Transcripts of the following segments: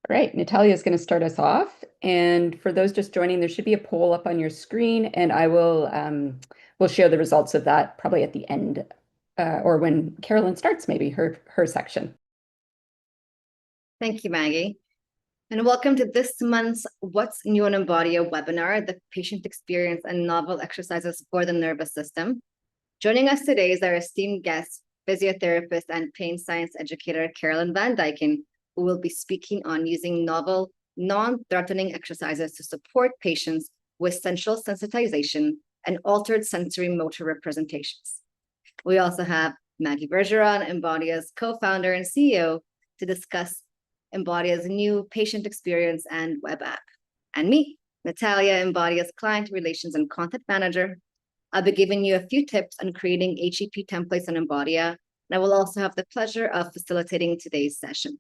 Great. Natalia is going to start us off. And for those just joining, there should be a poll up on your screen, and I will share the results of that probably at the end or when Carolyn starts, maybe her section. Thank you, Maggie. And welcome to this month's What's New in Embodia webinar, the patient experience and novel exercises for the nervous system. Joining us today is our esteemed guest, physiotherapist and pain science educator, Carolyn Vandyken, who will be speaking on using novel, non-threatening exercises to support patients with central sensitization and altered sensory motor representations. We also have Maggie Bergeron, Embodia's co-founder and CEO, to discuss Embodia's new patient experience and web app. And me, Natalia, Embodia's client relations and content manager. I'll be giving you a few tips on creating HEP templates on Embodia, and I will also have the pleasure of facilitating today's session.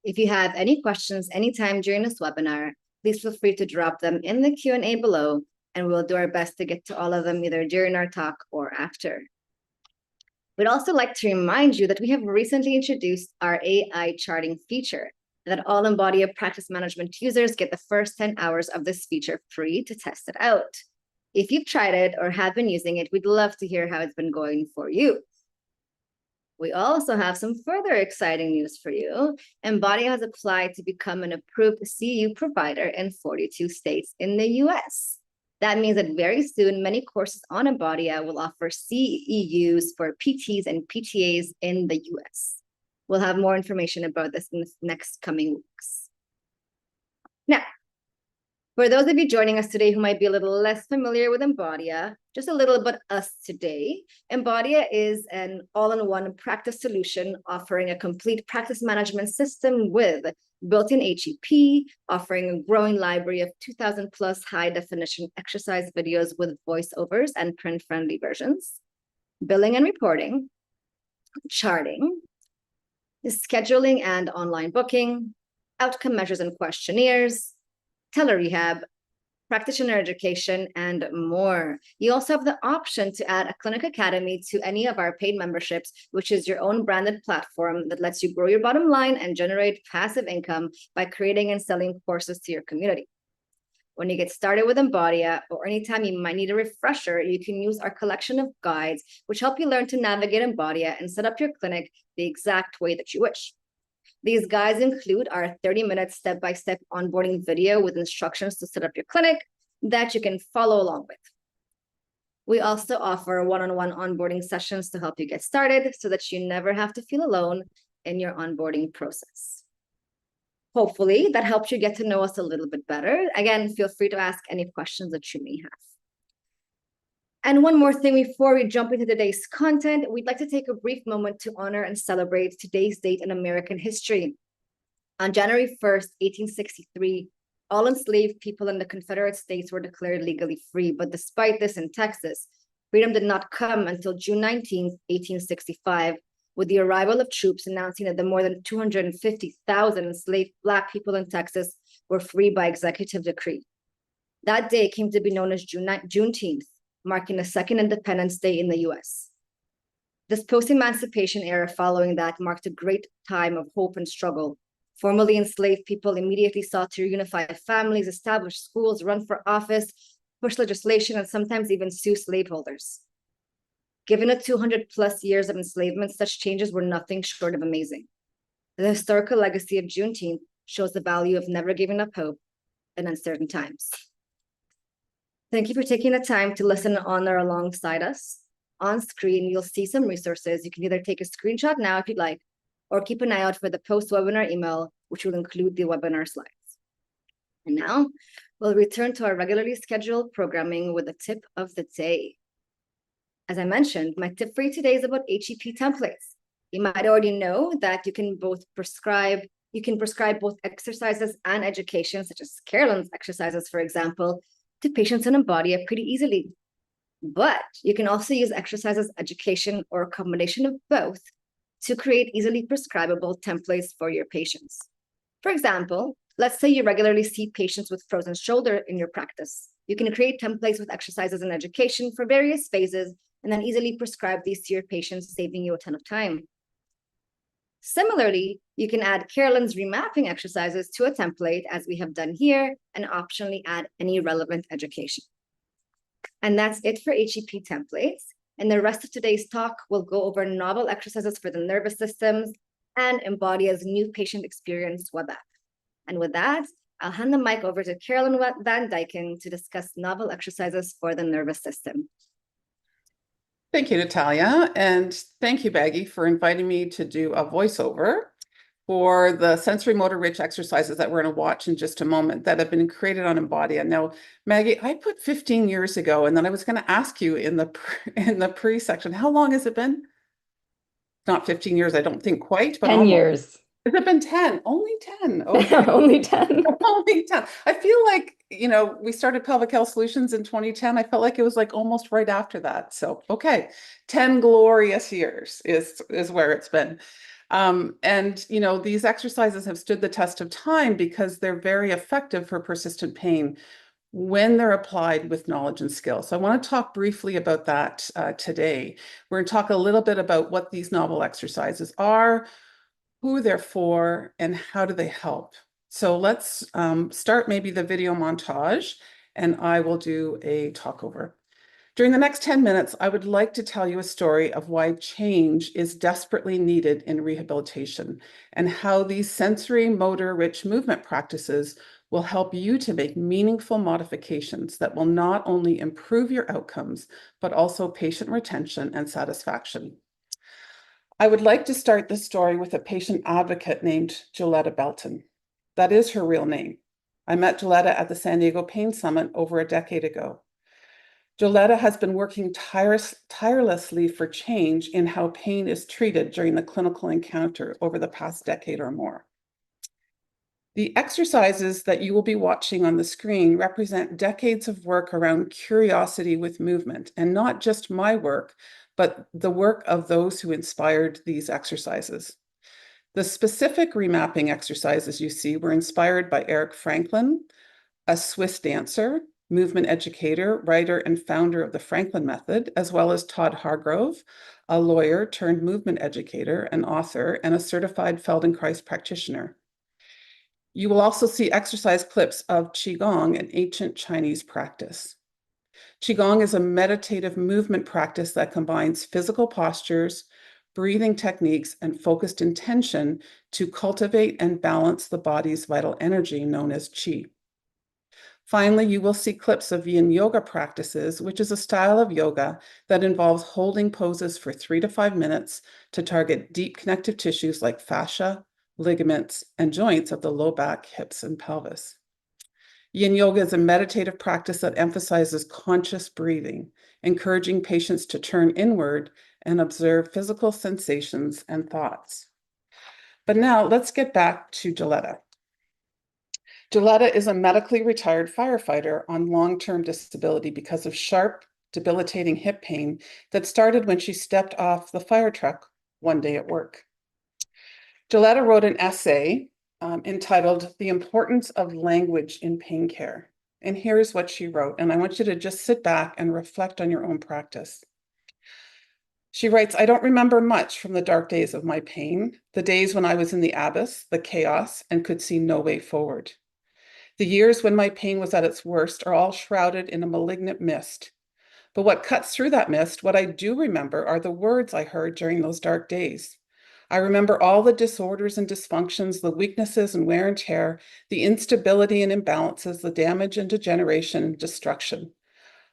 If you have any questions anytime during this webinar, please feel free to drop them in the Q&A below, and we'll do our best to get to all of them either during our talk or after. We'd also like to remind you that we have recently introduced our AI charting feature, and that all Embodia practice management users get the first 10 hours of this feature free to test it out. If you've tried it or have been using it, we'd love to hear how it's been going for you. We also have some further exciting news for you. Embodia has applied to become an approved CEU provider in 42 states in the US. That means that very soon, many courses on Embodia will offer CEUs for PTs and PTAs in the US. We'll have more information about this in the next coming weeks. Now, for those of you joining us today who might be a little less familiar with Embodia, just a little about us today. Embodia is an all-in-one practice solution offering a complete practice management system with built-in HEP, offering a growing library of 2,000 plus high-definition exercise videos with voiceovers and print-friendly versions, billing and reporting, charting, scheduling and online booking, outcome measures and questionnaires, telerehab, practitioner education, and more. You also have the option to add a clinic academy to any of our paid memberships, which is your own branded platform that lets you grow your bottom line and generate passive income by creating and selling courses to your community. When you get started with Embodia, or anytime you might need a refresher, you can use our collection of guides, which help you learn to navigate Embodia and set up your clinic the exact way that you wish. These guides include our 30-minute step-by-step onboarding video with instructions to set up your clinic that you can follow along with. We also offer one-on-one onboarding sessions to help you get started so that you never have to feel alone in your onboarding process. Hopefully, that helps you get to know us a little bit better. Again, feel free to ask any questions that you may have. And one more thing before we jump into today's content, we'd like to take a brief moment to honor and celebrate today's date in American history. On January 1st, 1863, all enslaved people in the Confederate States were declared legally free. But despite this in Texas, freedom did not come until June 19th, 1865, with the arrival of troops announcing that the more than 250,000 enslaved Black people in Texas were free by executive decree. That day came to be known as Juneteenth, marking the second Independence Day in the US. This post-emancipation era following that marked a great time of hope and struggle. Formerly enslaved people immediately sought to reunify families, establish schools, run for office, push legislation, and sometimes even sue slaveholders. Given the 200 plus years of enslavement, such changes were nothing short of amazing. The historical legacy of Juneteenth shows the value of never giving up hope in uncertain times. Thank you for taking the time to listen and honor alongside us. On screen, you'll see some resources. You can either take a screenshot now if you'd like, or keep an eye out for the post-webinar email, which will include the webinar slides. And now, we'll return to our regularly scheduled programming with the tip of the day. As I mentioned, my tip for you today is about HEP templates. You might already know that you can prescribe both exercises and education, such as Carolyn's exercises, for example, to patients in Embodia pretty easily. But you can also use exercises, education, or a combination of both to create easily prescribable templates for your patients. For example, let's say you regularly see patients with frozen shoulder in your practice. You can create templates with exercises and education for various phases and then easily prescribe these to your patients, saving you a ton of time. Similarly, you can add Carolyn's remapping exercises to a template as we have done here, and optionally add any relevant education. And that's it for HEP templates. And the rest of today's talk will go over novel exercises for the nervous systems and Embodia's new patient experience web app. And with that, I'll hand the mic over to Carolyn Vandyken to discuss novel exercises for the nervous system. Thank you, Natalia, and thank you, Baggy, for inviting me to do a voiceover for the sensory motor rich exercises that we're going to watch in just a moment that have been created on Embodia. Now, Maggie, I put 15 years ago, and then I was going to ask you in the pre-section, how long has it been? Not 15 years, I don't think quite, but 10 almost. years. Has it been 10? Only 10. Okay. Only 10. Only 10. I feel like, we started Pelvic Health Solutions in 2010. I felt like it was like almost right after that. So, okay, 10 glorious years is where it's been. And these exercises have stood the test of time because they're very effective for persistent pain when they're applied with knowledge and skill. So I want to talk briefly about that today. We're going to talk a little bit about what these novel exercises are, who they're for, and how do they help. So let's start maybe the video montage, and I will do a talkover. During the next 10 minutes, I would like to tell you a story of why change is desperately needed in rehabilitation and how these sensory motor rich movement practices will help you to make meaningful modifications that will not only improve your outcomes, but also patient retention and satisfaction. I would like to start this story with a patient advocate named Joletta Belton. That is her real name. I met Joletta at the San Diego Pain Summit over a decade ago. Joletta has been working tirelessly for change in how pain is treated during the clinical encounter over the past decade or more. The exercises that you will be watching on the screen represent decades of work around curiosity with movement, and not just my work, but the work of those who inspired these exercises. The specific remapping exercises you see were inspired by Eric Franklin, a Swiss dancer, movement educator, writer, and founder of the Franklin Method, as well as Todd Hargrove, a lawyer turned movement educator, an author, and a certified Feldenkrais practitioner. You will also see exercise clips of Qigong, an ancient Chinese practice. Qigong is a meditative movement practice that combines physical postures, breathing techniques, and focused intention to cultivate and balance the body's vital energy known as qi. Finally, you will see clips of yin yoga practices, which is a style of yoga that involves holding poses for 3 to 5 minutes to target deep connective tissues like fascia, ligaments, and joints of the low back, hips, and pelvis. Yin yoga is a meditative practice that emphasizes conscious breathing, encouraging patients to turn inward and observe physical sensations and thoughts. But now let's get back to Joletta. Joletta is a medically retired firefighter on long-term disability because of sharp, debilitating hip pain that started when she stepped off the fire truck one day at work. Joletta wrote an essay entitled The Importance of Language in Pain Care. And here's what she wrote, and I want you to just sit back and reflect on your own practice. She writes, I don't remember much from the dark days of my pain, the days when I was in the abyss, the chaos, and could see no way forward. The years when my pain was at its worst are all shrouded in a malignant mist. But what cuts through that mist, what I do remember, are the words I heard during those dark days. I remember all the disorders and dysfunctions, the weaknesses and wear and tear, the instability and imbalances, the damage and degeneration and destruction.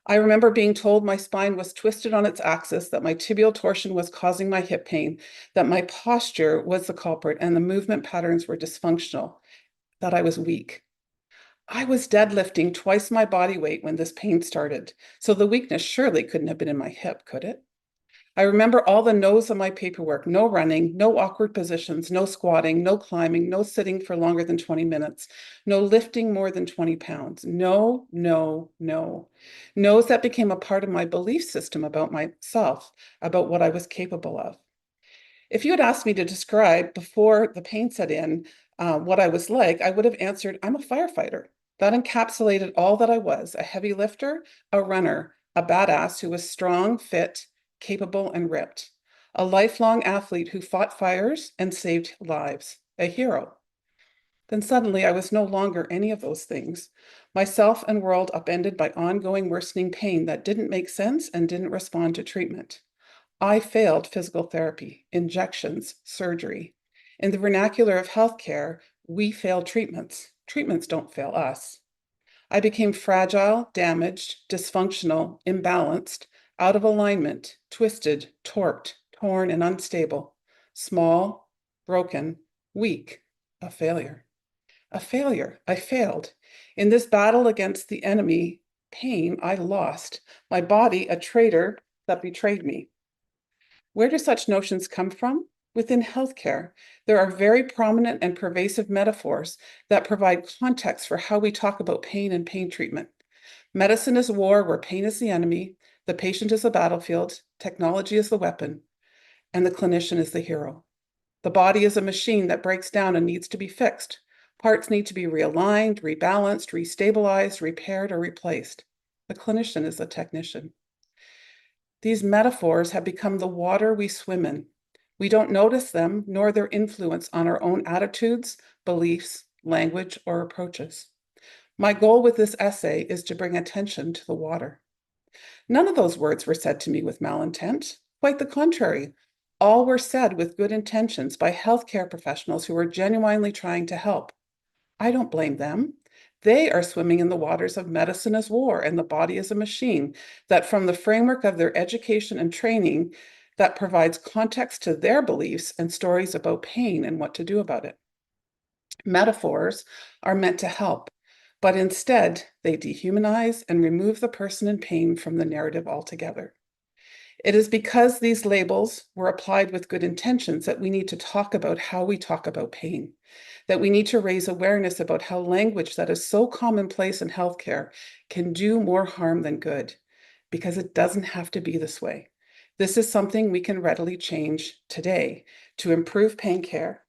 I remember being told my spine was twisted on its axis, that my tibial torsion was causing my hip pain, that my posture was the culprit, and the movement patterns were dysfunctional, that I was weak. I was deadlifting twice my body weight when this pain started, so the weakness surely couldn't have been in my hip, could it? I remember all the no's on my paperwork: no running, no awkward positions, no squatting, no climbing, no sitting for longer than 20 minutes, no lifting more than 20 pounds. No, no, no. No's that became a part of my belief system about myself, about what I was capable of. If you had asked me to describe before the pain set in what I was like, I would have answered, I'm a firefighter. That encapsulated all that I was: a heavy lifter, a runner, a badass who was strong, fit, capable, and ripped. a lifelong athlete who fought fires and saved lives, a hero. Then suddenly I was no longer any of those things, myself and world upended by ongoing worsening pain that didn't make sense and didn't respond to treatment. I failed physical therapy, injections, surgery. In the vernacular of healthcare, we fail treatments. Treatments don't fail us. I became fragile, damaged, dysfunctional, imbalanced, out of alignment, twisted, torqued, torn, and unstable, small, broken, weak, a failure. A failure. I failed. In this battle against the enemy, pain, I lost. My body, a traitor that betrayed me. Where do such notions come from? Within healthcare, there are very prominent and pervasive metaphors that provide context for how we talk about pain and pain treatment. Medicine is war where pain is the enemy, the patient is the battlefield, technology is the weapon, and the clinician is the hero. The body is a machine that breaks down and needs to be fixed. Parts need to be realigned, rebalanced, restabilized, repaired, or replaced. The clinician is the technician. These metaphors have become the water we swim in. We don't notice them, nor their influence on our own attitudes, beliefs, language, or approaches. My goal with this essay is to bring attention to the water. None of those words were said to me with malintent. Quite the contrary. All were said with good intentions by healthcare professionals who are genuinely trying to help. I don't blame them. They are swimming in the waters of medicine as war and the body as a machine, that from the framework of their education and training, that provides context to their beliefs and stories about pain and what to do about it. Metaphors are meant to help, but instead they dehumanize and remove the person in pain from the narrative altogether. It is because these labels were applied with good intentions that we need to talk about how we talk about pain, that we need to raise awareness about how language that is so commonplace in healthcare can do more harm than good, because it doesn't have to be this way. This is something we can readily change today to improve pain care,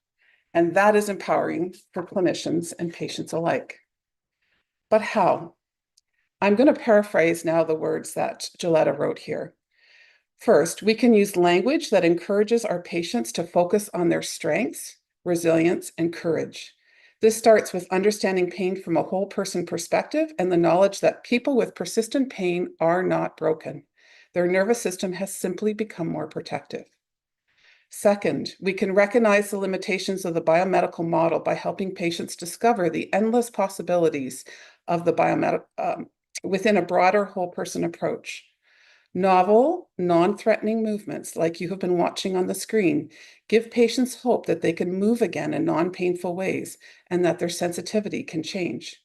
and that is empowering for clinicians and patients alike. But how? I'm going to paraphrase now the words that Gilletta wrote here. First, we can use language that encourages our patients to focus on their strengths, resilience, and courage. This starts with understanding pain from a whole person perspective and the knowledge that people with persistent pain are not broken. Their nervous system has simply become more protective. Second, we can recognize the limitations of the biomedical model by helping patients discover the endless possibilities of the within a broader whole person approach. Novel, non-threatening movements, like you have been watching on the screen, give patients hope that they can move again in non-painful ways and that their sensitivity can change.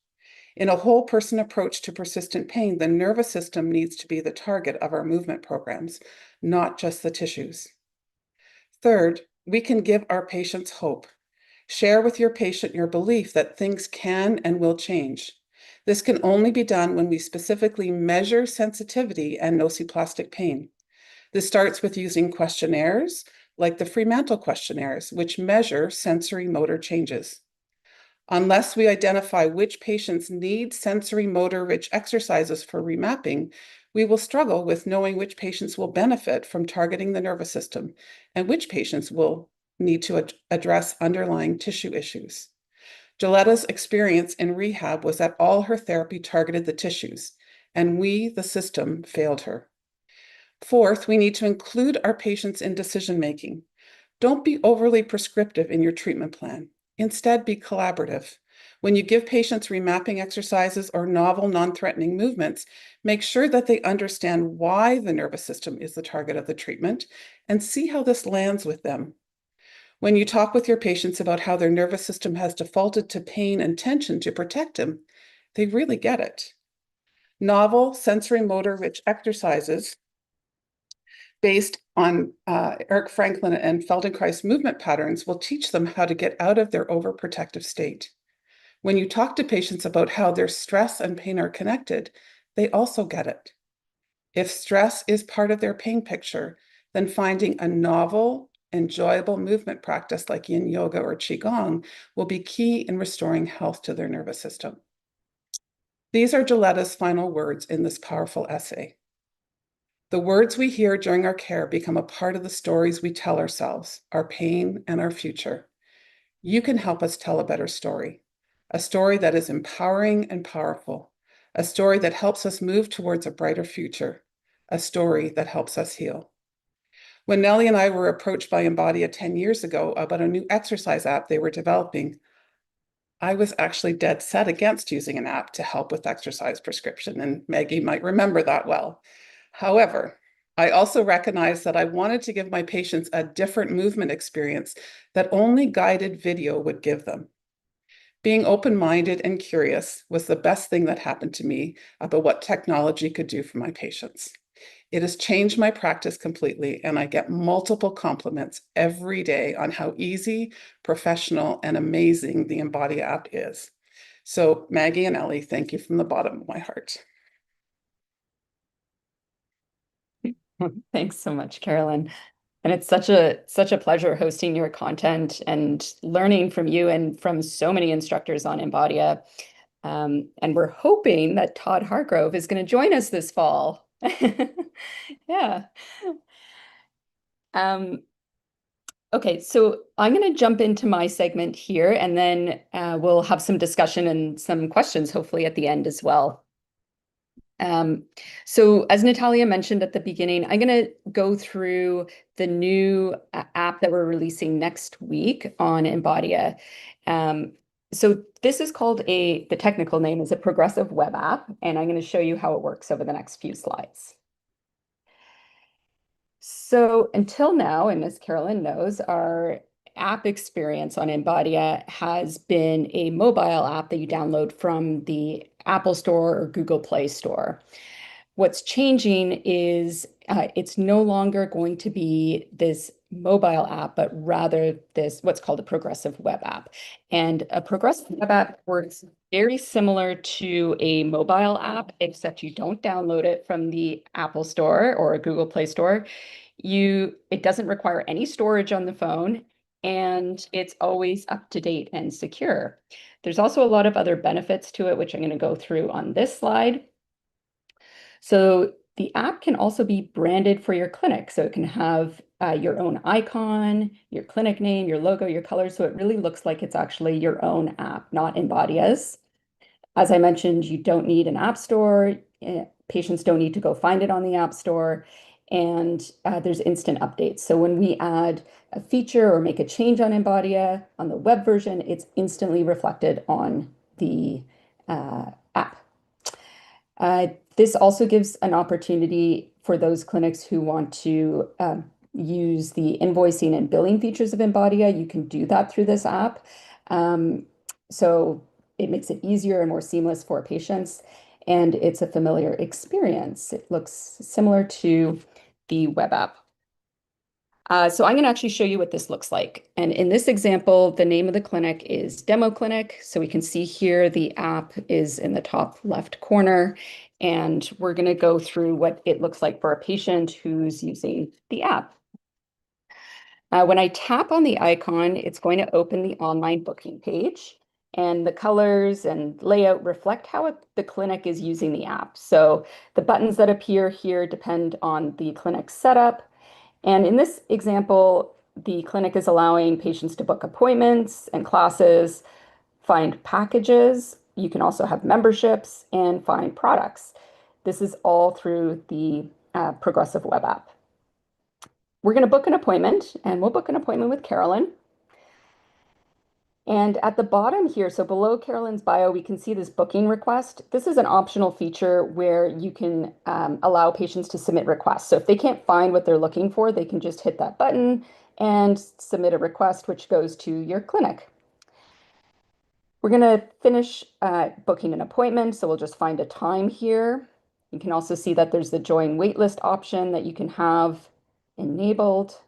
In a whole person approach to persistent pain, the nervous system needs to be the target of our movement programs, not just the tissues. Third, we can give our patients hope. Share with your patient your belief that things can and will change. This can only be done when we specifically measure sensitivity and nociplastic pain. This starts with using questionnaires like the Fremantle questionnaires, which measure sensory motor changes. Unless we identify which patients need sensory motor rich exercises for remapping, we will struggle with knowing which patients will benefit from targeting the nervous system and which patients will need to address underlying tissue issues. Gilletta's experience in rehab was that all her therapy targeted the tissues, and we, the system, failed her. Fourth, we need to include our patients in decision-making. Don't be overly prescriptive in your treatment plan. Instead, be collaborative. When you give patients remapping exercises or novel, non-threatening movements, make sure that they understand why the nervous system is the target of the treatment and see how this lands with them. When you talk with your patients about how their nervous system has defaulted to pain and tension to protect them, they really get it. Novel, sensory motor rich exercises based on Eric Franklin and Feldenkrais movement patterns will teach them how to get out of their overprotective state. When you talk to patients about how their stress and pain are connected, they also get it. If stress is part of their pain picture, then finding a novel, enjoyable movement practice like yin yoga or qigong will be key in restoring health to their nervous system. These are Gilletta's final words in this powerful essay. The words we hear during our care become a part of the stories we tell ourselves, our pain and our future. You can help us tell a better story, a story that is empowering and powerful, a story that helps us move towards a brighter future, a story that helps us heal. When Nellie and I were approached by Embodia 10 years ago about a new exercise app they were developing, I was actually dead set against using an app to help with exercise prescription, and Maggie might remember that well. However, I also recognized that I wanted to give my patients a different movement experience that only guided video would give them. Being open-minded and curious was the best thing that happened to me about what technology could do for my patients. It has changed my practice completely, and I get multiple compliments every day on how easy, professional, and amazing the Embodia app is. So Maggie and Ellie, thank you from the bottom of my heart. Thanks so much, Carolyn. And it's such a pleasure hosting your content and learning from you and from so many instructors on Embodia. And we're hoping that Todd Hargrove is going to join us this fall. Yeah. Okay, so I'm going to jump into my segment here, and then we'll have some discussion and some questions, hopefully, at the end as well. So as Natalia mentioned at the beginning, I'm going to go through the new app that we're releasing next week on Embodia. So this is called the technical name is a progressive web app, and I'm going to show you how it works over the next few slides. So until now, and as Carolyn knows, our app experience on Embodia has been a mobile app that you download from the Apple Store or Google Play Store. What's changing is it's no longer going to be this mobile app, but rather this what's called a progressive web app. And a progressive web app works very similar to a mobile app, except you don't download it from the Apple Store or Google Play Store. It doesn't require any storage on the phone, and it's always up to date and secure. There's also a lot of other benefits to it, which I'm going to go through on this slide. So the app can also be branded for your clinic. So it can have your own icon, your clinic name, your logo, your colors. So it really looks like it's actually your own app, not Embodia's. As I mentioned, you don't need an app store. Patients don't need to go find it on the app store. And there's instant updates. So when we add a feature or make a change on Embodia on the web version, it's instantly reflected on the app. This also gives an opportunity for those clinics who want to use the invoicing and billing features of Embodia. You can do that through this app. So it makes it easier and more seamless for patients, and it's a familiar experience. It looks similar to the web app. So I'm going to actually show you what this looks like. And in this example, the name of the clinic is Demo Clinic. So we can see here the app is in the top left corner. And we're going to go through what it looks like for a patient who's using the app. When I tap on the icon, it's going to open the online booking page. And the colors and layout reflect how the clinic is using the app. So the buttons that appear here depend on the clinic setup. And in this example, the clinic is allowing patients to book appointments and classes, find packages. You can also have memberships and find products. This is all through the progressive web app. We're going to book an appointment, and we'll book an appointment with Carolyn. And at the bottom here, so below Carolyn's bio, we can see this booking request. This is an optional feature where you can allow patients to submit requests. So if they can't find what they're looking for, they can just hit that button and submit a request, which goes to your clinic. We're going to finish booking an appointment, so we'll just find a time here. You can also see that there's the join waitlist option that you can have enabled.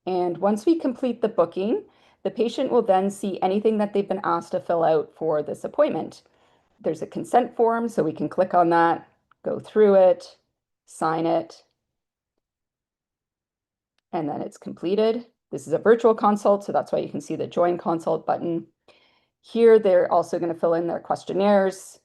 And once we complete the booking, the patient will then see anything that they've been asked to fill out for this appointment. There's a consent form, so we can click on that, go through it, sign it, and then it's completed. This is a virtual consult, so that's why you can see the join consult button. Here, they're also going to fill in their questionnaires.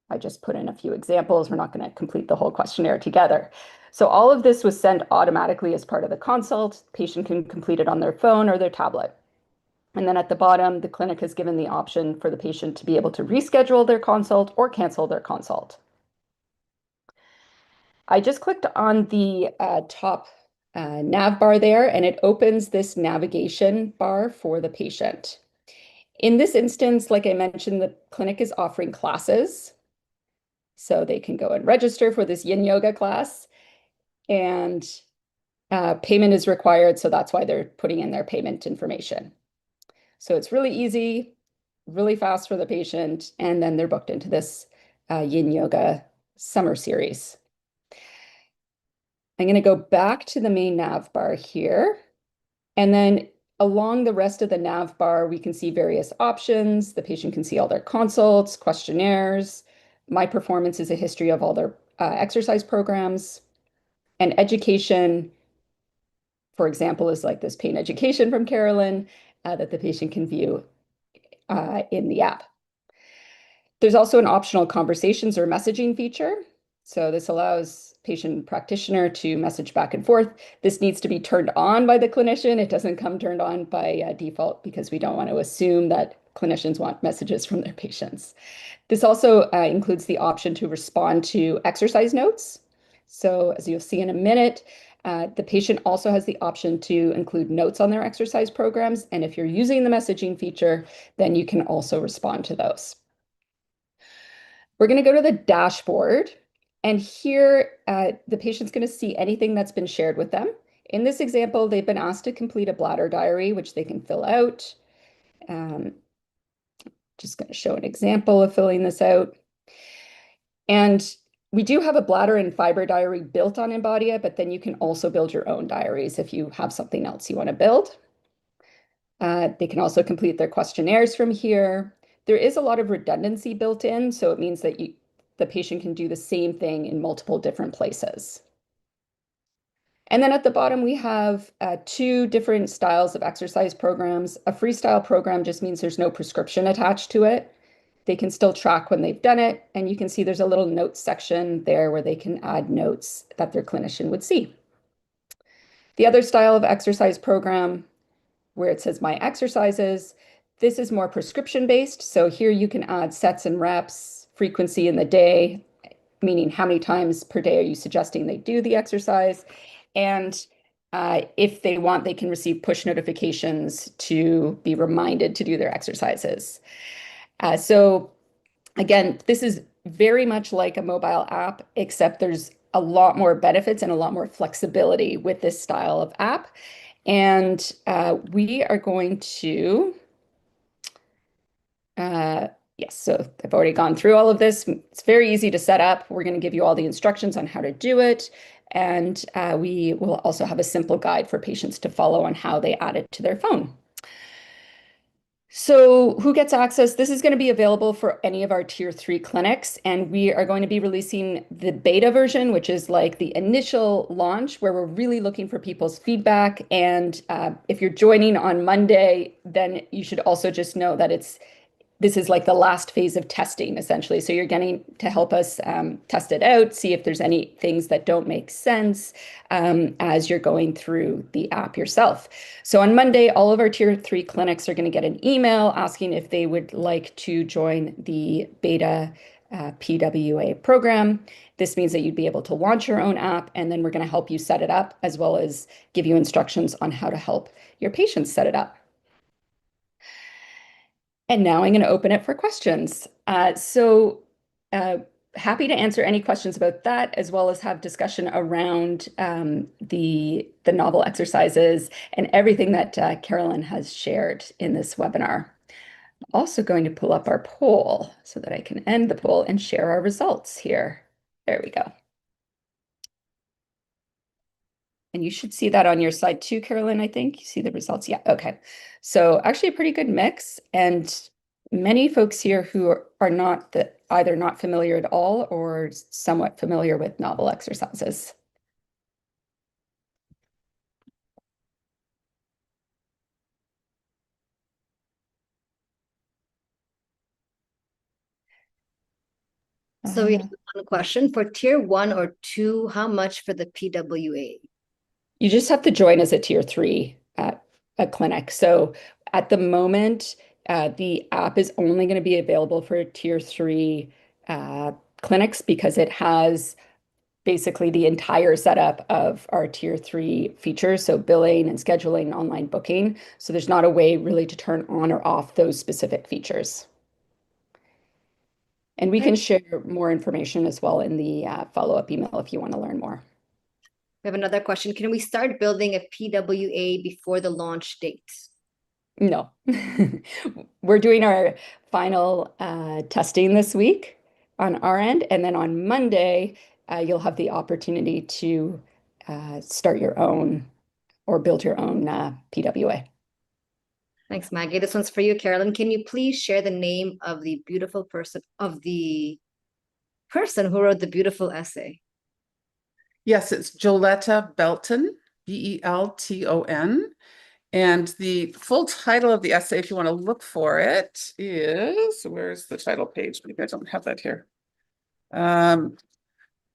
I just put in a few examples. We're not going to complete the whole questionnaire together. So all of this was sent automatically as part of the consult. Patient can complete it on their phone or their tablet. And then at the bottom, the clinic has given the option for the patient to be able to reschedule their consult or cancel their consult. I just clicked on the top nav bar there, and it opens this navigation bar for the patient. In this instance, like I mentioned, the clinic is offering classes. So they can go and register for this yin yoga class, and payment is required. So that's why they're putting in their payment information. So it's really easy, really fast for the patient, and then they're booked into this yin yoga summer series. I'm going to go back to the main nav bar here. And then along the rest of the nav bar, we can see various options. The patient can see all their consults, questionnaires. My performance is a history of all their exercise programs. And education, for example, is like this pain education from Carolyn that the patient can view in the app. There's also an optional conversations or messaging feature. So this allows patient practitioner to message back and forth. This needs to be turned on by the clinician. It doesn't come turned on by default because we don't want to assume that clinicians want messages from their patients. This also includes the option to respond to exercise notes. So as you'll see in a minute, the patient also has the option to include notes on their exercise programs. And if you're using the messaging feature, then you can also respond to those. We're going to go to the dashboard, and here the patient's going to see anything that's been shared with them. In this example, they've been asked to complete a bladder diary, which they can fill out. Just going to show an example of filling this out. And we do have a bladder and fiber diary built on Embodia, but then you can also build your own diaries if you have something else you want to build. They can also complete their questionnaires from here. There is a lot of redundancy built in, so it means that the patient can do the same thing in multiple different places. And then at the bottom, we have two different styles of exercise programs. A freestyle program just means there's no prescription attached to it. They can still track when they've done it, and you can see there's a little notes section there where they can add notes that their clinician would see. The other style of exercise program, where it says my exercises, this is more prescription based. So here you can add sets and reps, frequency in the day, meaning how many times per day are you suggesting they do the exercise. And if they want, they can receive push notifications to be reminded to do their exercises. So again, this is very much like a mobile app, except there's a lot more benefits and a lot more flexibility with this style of app. And we are going to, yes, so I've already gone through all of this. It's very easy to set up. We're going to give you all the instructions on how to do it. And we will also have a simple guide for patients to follow on how they add it to their phone. So who gets access? This is going to be available for any of our tier 3 clinics, and we are going to be releasing the beta version, which is like the initial launch where we're really looking for people's feedback. And if you're joining on Monday, then you should also just know that this is like the last phase of testing, essentially. So you're getting to help us test it out, see if there's any things that don't make sense as you're going through the app yourself. So on Monday, all of our tier 3 clinics are going to get an email asking if they would like to join the beta PWA program. This means that you'd be able to launch your own app, and then we're going to help you set it up, as well as give you instructions on how to help your patients set it up. And now I'm going to open it for questions. Happy to answer any questions about that, as well as have discussion around the novel exercises and everything that Carolyn has shared in this webinar. I'm also going to pull up our poll so that I can end the poll and share our results here. There we go. And you should see that on your side too, Carolyn, I think. You see the results? Yeah, okay. So actually a pretty good mix, and many folks here who are not either not familiar at all or somewhat familiar with novel exercises. So we have one question for tier 1 or 2, how much for the PWA? You just have to join as a tier 3 at a clinic. So at the moment, the app is only going to be available for tier 3 clinics because it has basically the entire setup of our tier 3 features. So billing and scheduling, online booking. So there's not a way really to turn on or off those specific features. And we Okay. can share more information as well in the follow-up email if you want to learn more. We have another question. Can we start building a PWA before the launch date? No. We're doing our final testing this week on our end. And then on Monday, you'll have the opportunity to start your own or build your own PWA. Thanks, Maggie. This one's for you, Carolyn. Can you please share the name of the beautiful person, of the person who wrote the beautiful essay? Yes, it's Joletta Belton, Belton. And the full title of the essay, if you want to look for it, is, where's the title page? Maybe I don't have that here.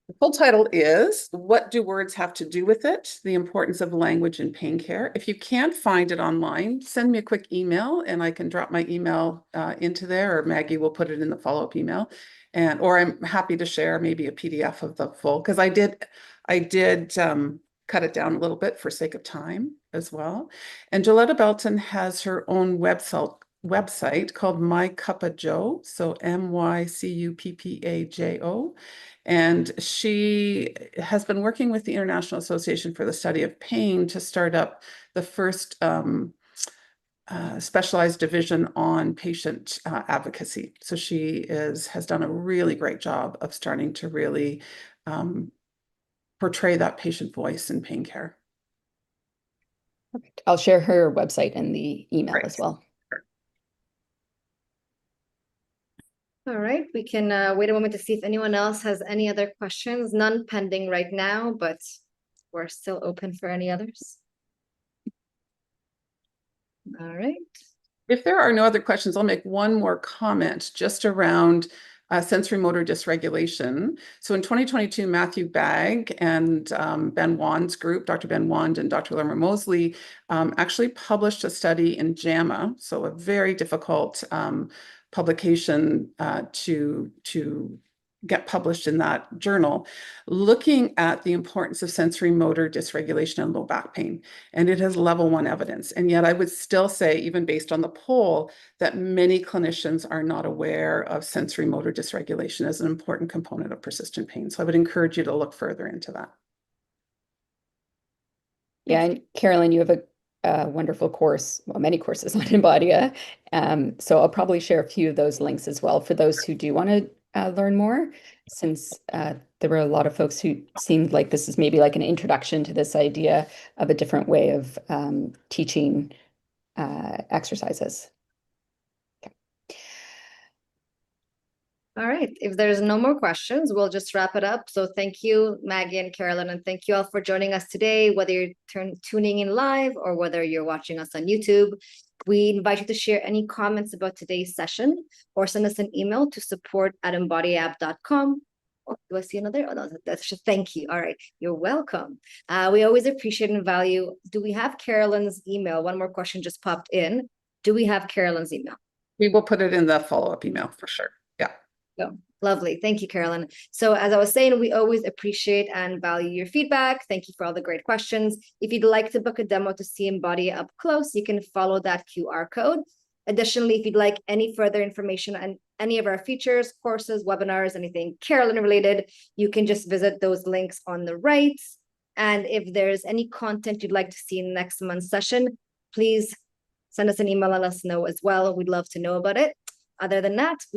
The full title is What Do Words Have to Do with It? The Importance of Language in Pain Care. If you can't find it online, send me a quick email and I can drop my email into there, or Maggie will put it in the follow-up email. Or I'm happy to share maybe a PDF of the full, because I did cut it down a little bit for sake of time as well. And Joletta Belton has her own website called My Cuppa Joe, so MyCuppajo. And she has been working with the International Association for the Study of Pain to start up the first specialized division on patient advocacy. So she has done a really great job of starting to really portray that patient voice in pain care. Perfect. I'll share her website in the email as well. All right, we can wait a moment to see if anyone else has any other questions. None pending right now, but we're still open for any others. All right. If there are no other questions, I'll make one more comment just around sensory motor dysregulation. So in 2022, Matthew Bagg and Ben Wand's group, Dr. Ben Wand and Dr. Lermer Mosley, actually published a study in JAMA, so a very difficult publication to get published in that journal, looking at the importance of sensory motor dysregulation and low back pain. And it has level 1 evidence. And yet I would still say, even based on the poll, that many clinicians are not aware of sensory motor dysregulation as an important component of persistent pain. So I would encourage you to look further into that. Yeah, and Carolyn, you have a wonderful course, well, many courses on Embodia. So I'll probably share a few of those links as well for those who do want to learn more, since there were a lot of folks who seemed like this is maybe like an introduction to this idea of a different way of teaching exercises. Okay. All right, if there's no more questions, we'll just wrap it up. So thank you, Maggie and Carolyn, and thank you all for joining us today, whether you're tuning in live or whether you're watching us on YouTube. We invite you to share any comments about today's session or send us an email to support@embodiaapp.com. Oh, do I see another? Oh, no, that's just thank you. All right, you're welcome. We always appreciate and value. Do we have Carolyn's email? One more question just popped in. Do we have Carolyn's email? We will put it in the follow-up email for sure. Yeah. Oh, lovely. Thank you, Carolyn. So as I was saying, we always appreciate and value your feedback. Thank you for all the great questions. If you'd like to book a demo to see Embodia up close, you can follow that QR code. Additionally, if you'd like any further information on any of our features, courses, webinars, anything Carolyn related, you can just visit those links on the right. And if there's any content you'd like to see in next month's session, please send us an email and let us know as well. We'd love to know about it. Other than that,